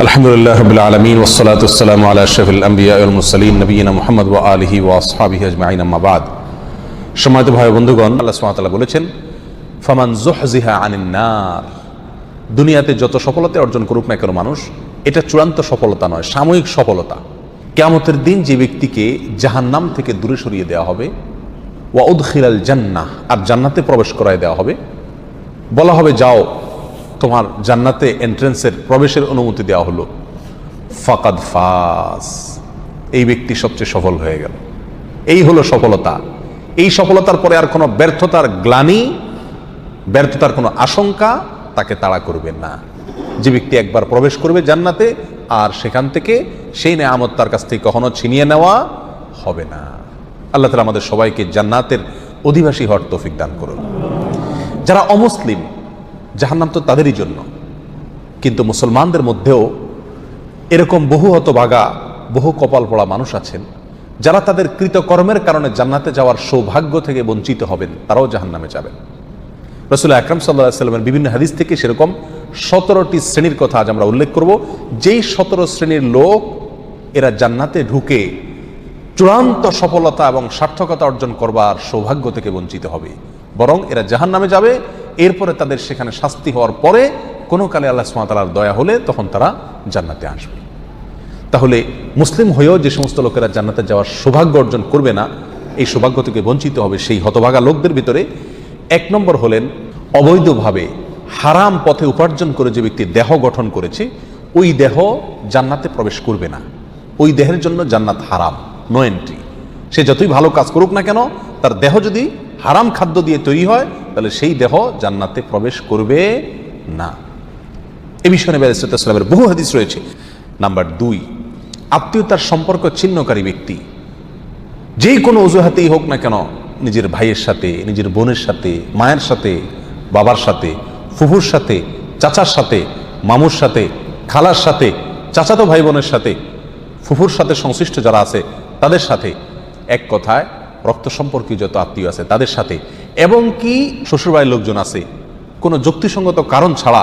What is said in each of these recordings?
আলহামদুলিল্লাহ রাব্বিল আলামিন ওয়াসসালাতু ওয়াসসালামু আলা আশরাফিল আমবিয়া ওয়াল মুরসালিন নবিয়িনা মুহাম্মদ ওয়া আলিহি ওয়া আসহাবিহি আজমাইন আম্মা বাদ। সম্মানিত ভাই বন্ধুগণ, আল্লাহ সুবহানাহু ওয়া তাআলা বলেছেন, ফামান যুহজিহা আনিন নার। দুনিয়াতে যত সফলতা অর্জন করুক না কেন মানুষ, এটা চূড়ান্ত সফলতা নয়, সাময়িক সফলতা। কিয়ামতের দিন যে ব্যক্তিকে জাহান্নাম থেকে দূরে সরিয়ে দেওয়া হবে, ওয়া উদখিলাল জান্নাহ, আর জান্নাতে প্রবেশ করায় দেওয়া হবে, বলা হবে যাও তোমার জান্নাতে এন্ট্রেন্সের প্রবেশের অনুমতি দেওয়া হলো, ফাকাদ ফাজ, এই ব্যক্তি সবচেয়ে সফল হয়ে গেল। এই হলো সফলতা। এই সফলতার পরে আর কোনো ব্যর্থতার গ্লানি, ব্যর্থতার কোনো আশঙ্কা তাকে তাড়া করবে না। যে ব্যক্তি একবার প্রবেশ করবে জান্নাতে, আর সেখান থেকে সেই নেয়ামত তার কাছ থেকে কখনো ছিনিয়ে নেওয়া হবে না। আল্লাহ তাআলা আমাদের সবাইকে জান্নাতের অধিবাসী হওয়ার তৌফিক দান করুন। যারা অমুসলিম, জাহান্নাম তো তাদেরই জন্য, কিন্তু মুসলমানদের মধ্যেও এরকম বহু হতভাগা, বহু কপাল পড়া মানুষ আছেন যারা তাদের কৃতকর্মের কারণে জান্নাতে যাওয়ার সৌভাগ্য থেকে বঞ্চিত হবেন, তারাও জাহান্নামে যাবেন। রাসূল আকরাম সাল্লাল্লাহু আলাইহি ওয়াসাল্লামের বিভিন্ন হাদিস থেকে সেরকম 17টি শ্রেণীর কথা আজ আমরা উল্লেখ করব। যেই 17 শ্রেণীর লোক এরা জান্নাতে ঢুকে চূড়ান্ত সফলতা এবং সার্থকতা অর্জন করবার সৌভাগ্য থেকে বঞ্চিত হবে, বরং এরা জাহান্নামে যাবে। এরপরে তাদের সেখানে শাস্তি হওয়ার পরে কোনো কালে আল্লাহ সুবহানাহু ওয়া তাআলার দয়া হলে তখন তারা জান্নাতে আসবে। তাহলে মুসলিম হয়েও যে সমস্ত লোকেরা জান্নাতে যাওয়ার সৌভাগ্য অর্জন করবে না, এই সৌভাগ্য থেকে বঞ্চিত হবে সেই হতভাগা লোকদের ভিতরে 1 নম্বর হলেন অবৈধভাবে হারাম পথে উপার্জন করে যে ব্যক্তি দেহ গঠন করেছে, ওই দেহ জান্নাতে প্রবেশ করবে না। ওই দেহের জন্য জান্নাত হারাম, নো এন্ট্রি। সে যতই ভালো কাজ করুক না কেন, তার দেহ যদি হারাম খাদ্য দিয়ে তৈরি হয়, তাহলে সেই দেহ জান্নাতে প্রবেশ করবে না। এ বিষয়ে নবী আলাইহিস সালামের বহু হাদিস রয়েছে। নাম্বার 2, আত্মীয়তার সম্পর্ক ছিন্নকারী ব্যক্তি, যেই কোনো অজুহাতেই হোক না কেন, নিজের ভাইয়ের সাথে, নিজের বোনের সাথে, মায়ের সাথে, বাবার সাথে, ফুফুর সাথে, চাচার সাথে, মামুর সাথে, খালার সাথে, চাচাতো ভাই বোনের সাথে, ফুফুর সাথে সংশ্লিষ্ট যারা আছে তাদের সাথে, এক কথায় রক্ত সম্পর্কীয় যত আত্মীয় আছে তাদের সাথে, এবং কি শ্বশুরবাড়ির লোকজন আছে, কোনো যুক্তিসঙ্গত কারণ ছাড়া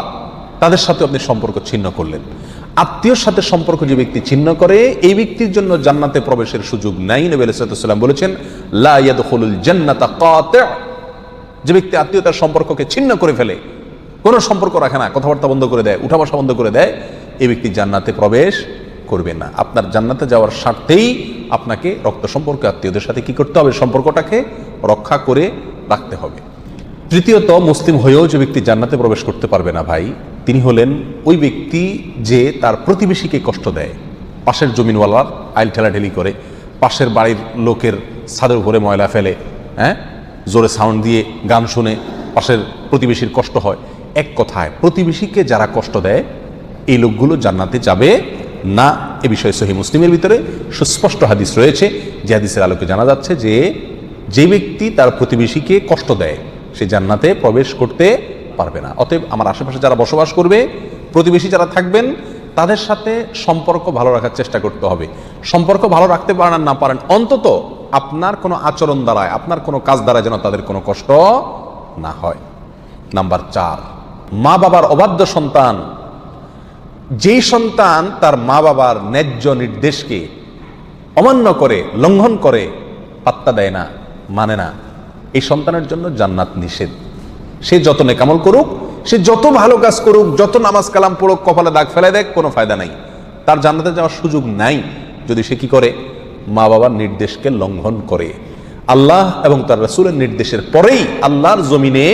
তাদের সাথে আপনি সম্পর্ক ছিন্ন করলেন। আত্মীয়র সাথে সম্পর্ক যে ব্যক্তি ছিন্ন করে, এই ব্যক্তির জন্য জান্নাতে প্রবেশের সুযোগ নাই। নবী আলাইহিস সালাম বলেছেন, লা ইয়াদখুলুল জান্নাতা কাতি', যে ব্যক্তি আত্মীয়তার সম্পর্ককে ছিন্ন করে ফেলে, কোনো সম্পর্ক রাখে না, কথাবার্তা বন্ধ করে দেয়, উঠা বসা বন্ধ করে দেয়, এই ব্যক্তি জান্নাতে প্রবেশ করবে না। আপনার জান্নাতে যাওয়ার স্বার্থেই আপনাকে রক্ত সম্পর্ক আত্মীয়দের সাথে কি করতে হবে? সম্পর্কটাকে রক্ষা করে রাখতে হবে। তৃতীয়ত, মুসলিম হয়েও যে ব্যক্তি জান্নাতে প্রবেশ করতে পারবে না ভাই, তিনি হলেন ওই ব্যক্তি যে তার প্রতিবেশীকে কষ্ট দেয়। পাশের জমিনওয়ালার আইল ঠেলাঠেলি করে, পাশের বাড়ির লোকের ছাদের উপরে ময়লা ফেলে, জোরে সাউন্ড দিয়ে গান শুনে পাশের প্রতিবেশীর কষ্ট হয়। এক কথায় প্রতিবেশীকে যারা কষ্ট দেয়, এই লোকগুলো জান্নাতে যাবে না। এ বিষয়ে সহিহ মুসলিমের ভিতরে সুস্পষ্ট হাদিস রয়েছে, যে হাদিসের আলোকে জানা যাচ্ছে যে যে ব্যক্তি তার প্রতিবেশীকে কষ্ট দেয়, সে জান্নাতে প্রবেশ করতে পারবে না। অতএব আমার আশেপাশে যারা বসবাস করবে, প্রতিবেশী যারা থাকবেন, তাদের সাথে সম্পর্ক ভালো রাখার চেষ্টা করতে হবে। সম্পর্ক ভালো রাখতে পারেন আর না পারেন, অন্তত আপনার কোনো আচরণ দ্বারায়, আপনার কোনো কাজ দ্বারা যেন তাদের কোনো কষ্ট না হয়। নাম্বার 4, মা বাবার অবাধ্য সন্তান। যেই সন্তান তার মা বাবার ন্যায্য নির্দেশকে অমান্য করে, লঙ্ঘন করে, পাত্তা দেয় না, মানে না, এই সন্তানের জন্য জান্নাত নিষেধ। সে যত নেকামল করুক, সে যত ভালো কাজ করুক, যত নামাজ কালাম পড়ুক, কপালে দাগ ফেলে দেখ, কোনো ফায়দা নাই। তার জান্নাতে যাওয়ার সুযোগ নাই যদি সে কি করে? মা বাবার নির্দেশকে লঙ্ঘন করে। আল্লাহ এবং তার রাসূলের নির্দেশের পরেই আল্লাহর জমিনে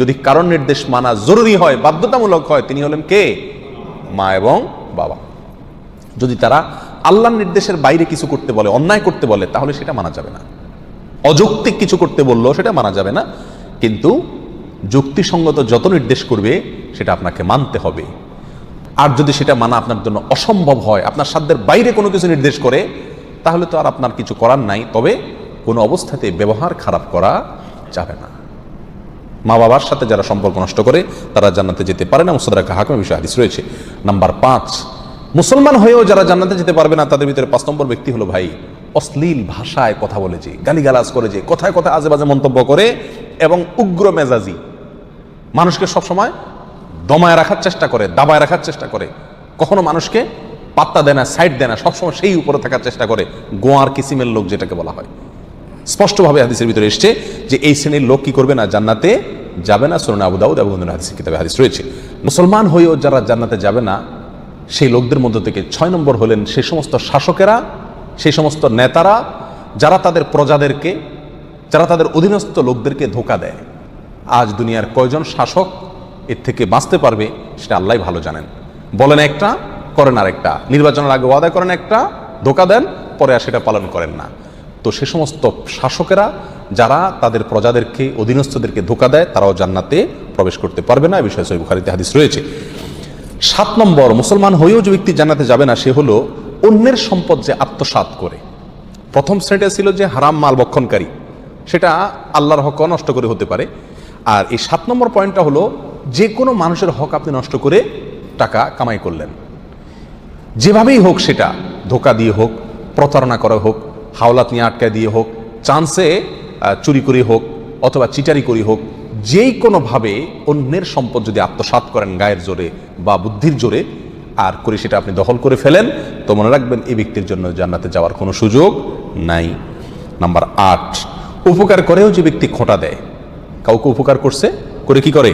যদি কারণ নির্দেশ মানা জরুরি হয়, বাধ্যতামূলক হয়, তিনি হলেন কে? মা এবং বাবা। যদি তারা আল্লাহর নির্দেশের বাইরে কিছু করতে বলে, অন্যায় করতে বলে, তাহলে সেটা মানা যাবে না। অযৌক্তিক কিছু করতে বললেও সেটা মানা যাবে না, কিন্তু যুক্তিসঙ্গত যত নির্দেশ করবে সেটা আপনাকে মানতে হবে। আর যদি সেটা মানা আপনার জন্য অসম্ভব হয়, আপনার সাধ্যের বাইরে কোনো কিছু নির্দেশ করে, তাহলে তো আর আপনার কিছু করার নাই। তবে কোনো অবস্থাতে ব্যবহার খারাপ করা যাবে না। মা বাবার সাথে যারা সম্পর্ক নষ্ট করে, তারা জান্নাতে যেতে পারে না। মুসতাদরাক হাকিমের বিষয়ে হাদিস রয়েছে। নাম্বার 5, মুসলমান হয়েও যারা জান্নাতে যেতে পারবে না, তাদের ভিতরে 5 নম্বর ব্যক্তি হলো ভাই অশ্লীল ভাষায় কথা বলে, যে গালিগালাজ করে, যে কথায় কথায় আজে বাজে মন্তব্য করে, এবং উগ্র মেজাজি, মানুষকে সবসময় দমায় রাখার চেষ্টা করে, দাবায় রাখার চেষ্টা করে, কখনো মানুষকে পাত্তা দেয় না, সাইড দেয় না, সবসময় সেই উপরে থাকার চেষ্টা করে, গোয়ার কিসিমের লোক যেটাকে বলা হয়। স্পষ্টভাবে হাদিসের ভিতরে এসছে যে এই শ্রেণীর লোক কি করবে না, জান্নাতে যাবে না। সুনান আবু দাউদ এবং অন্যান্য হাদিসের কিতাবে হাদিস রয়েছে। মুসলমান হয়েও যারা জান্নাতে যাবে না, সেই লোকদের মধ্য থেকে 6 নম্বর হলেন সেই সমস্ত শাসকেরা, সেই সমস্ত নেতারা যারা তাদের প্রজাদেরকে, যারা তাদের অধীনস্থ লোকদেরকে ধোঁকা দেয়। আজ দুনিয়ার কয়জন শাসক এর থেকে বাঁচতে পারবে সেটা আল্লাহ ভালো জানেন। বলেন একটা, করেন আরেকটা, নির্বাচনের আগে ওয়াদা করেন একটা, ধোঁকা দেন, পরে আর সেটা পালন করেন না। তো সে সমস্ত শাসকেরা যারা তাদের প্রজাদেরকে, অধীনস্থদেরকে ধোঁকা দেয়, তারাও জান্নাতে প্রবেশ করতে পারবে না। এই বিষয়ে সহিহ বুখারীতে হাদিস রয়েছে। 7 নম্বর, মুসলমান হয়েও যে ব্যক্তি জান্নাতে যাবে না সে হলো অন্যের সম্পদ যে আত্মসাৎ করে। প্রথম শ্রেণীটা ছিল যে হারাম মাল ভক্ষণকারী, সেটা আল্লাহর হক নষ্ট করে হতে পারে। আর এই 7 নম্বর পয়েন্টটা হলো যে কোনো মানুষের হক আপনি নষ্ট করে টাকা কামাই করলেন, যেভাবেই হোক, সেটা ধোঁকা দিয়ে হোক, প্রতারণা করা হোক, হাওলাত নিয়ে আটকায় দিয়ে হোক, চান্সে চুরি করে হোক, অথবা চিটারি করে হোক, যেই কোনোভাবে অন্যের সম্পদ যদি আত্মসাৎ করেন গায়ের জোরে বা বুদ্ধির জোরে আর করে সেটা আপনি দখল করে ফেলেন, তো মনে রাখবেন এই ব্যক্তির জন্য জান্নাতে যাওয়ার কোনো সুযোগ নাই। নাম্বার 8, উপকার করেও যে ব্যক্তি খোঁটা দেয়, কাউকে উপকার করছে, করে কি করে,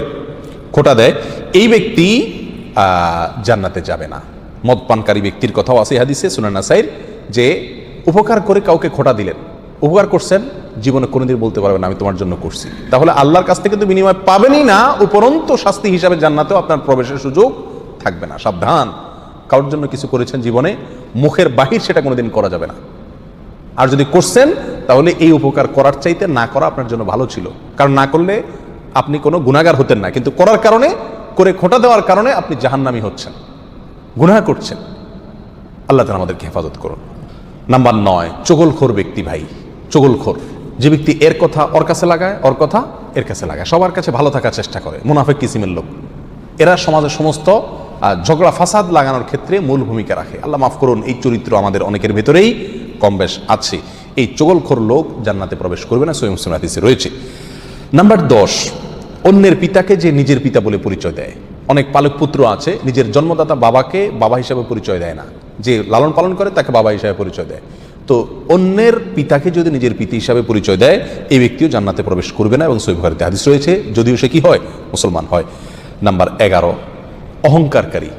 খোঁটা দেয়, এই ব্যক্তি জান্নাতে যাবে না। মদ পানকারী ব্যক্তির কথাও আছে হাদিসে সুনান নাসাইর, যে উপকার করে কাউকে খোঁটা দিলেন, উপকার করছেন, জীবনে কোনোদিন বলতে পারবেন আমি তোমার জন্য করছি, তাহলে আল্লাহর কাছ থেকে কিন্তু বিনিময় পাবেনই না, উপরন্ত শাস্তি হিসাবে জান্নাতেও আপনার প্রবেশের সুযোগ থাকবে না। সাবধান, কারোর জন্য কিছু করেছেন জীবনে, মুখের বাহির সেটা কোনোদিন করা যাবে না। আর যদি করছেন তাহলে এই উপকার করার চাইতে না করা আপনার জন্য ভালো ছিল, কারণ না করলে আপনি কোনো গুনাহগার হতেন না, কিন্তু করার কারণে, করে খোঁটা দেওয়ার কারণে আপনি জাহান্নামী হচ্ছেন, গুনাহ করছেন। আল্লাহ তাআলা আমাদেরকে হেফাজত করুন। নাম্বার 9, চগলখোর ব্যক্তি। ভাই, চগলখোর যে ব্যক্তি এর কথা ওর কাছে লাগায়, ওর কথা এর কাছে লাগায়, সবার কাছে ভালো থাকার চেষ্টা করে, মুনাফিক কিসিমের লোক। এরা সমাজের সমস্ত ঝগড়া ফাসাদ লাগানোর ক্ষেত্রে মূল ভূমিকা রাখে। আল্লাহ মাফ করুন, এই চরিত্র আমাদের অনেকের ভেতরেই কম বেশ আছে। এই চগলখোর লোক জান্নাতে প্রবেশ করবে না, সহিহ মুসলিম হাদিসে রয়েছে। নাম্বার 10, অন্যের পিতাকে যে নিজের পিতা বলে পরিচয় দেয়। অনেক পালক পুত্র আছে নিজের জন্মদাতা বাবাকে বাবা হিসাবে পরিচয় দেয় না, যে লালন পালন করে তাকে বাবা হিসাবে পরিচয় দেয়। তো অন্যের পিতাকে যদি নিজের পিতা হিসাবে পরিচয় দেয়, এই ব্যক্তিও জান্নাতে প্রবেশ করবে না, এবং সহিহ বুখারীতে হাদিস রয়েছে, যদিও সে কি হয়, মুসলমান হয়। নাম্বার 11, অহংকারকারী,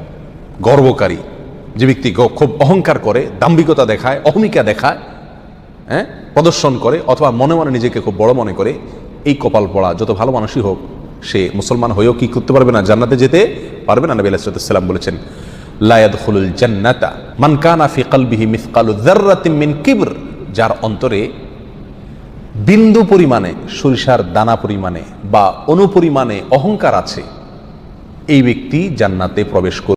গর্বকারী যে ব্যক্তি খুব অহংকার করে, দাম্ভিকতা দেখায়, অহমিকা দেখায়, প্রদর্শন করে, অথবা মনে মনে নিজেকে খুব বড় মনে করে, এই কপাল পড়া যত ভালো মানুষই হোক, সে মুসলমান হয়েও কি করতে পারবে না, জান্নাতে যেতে পারবে না। নবী আলাইহিস সালাম বলেছেন, লা ইয়াদখুলুল জান্নাতা মান কানা ফি কলবিহি মিসকালু যাররাতিন মিন কিবর, যার অন্তরে বিন্দু পরিমাণে, সরিষার দানা পরিমাণে বা অনুপরিমাণে অহংকার আছে, এই ব্যক্তি জান্নাতে প্রবেশ করবে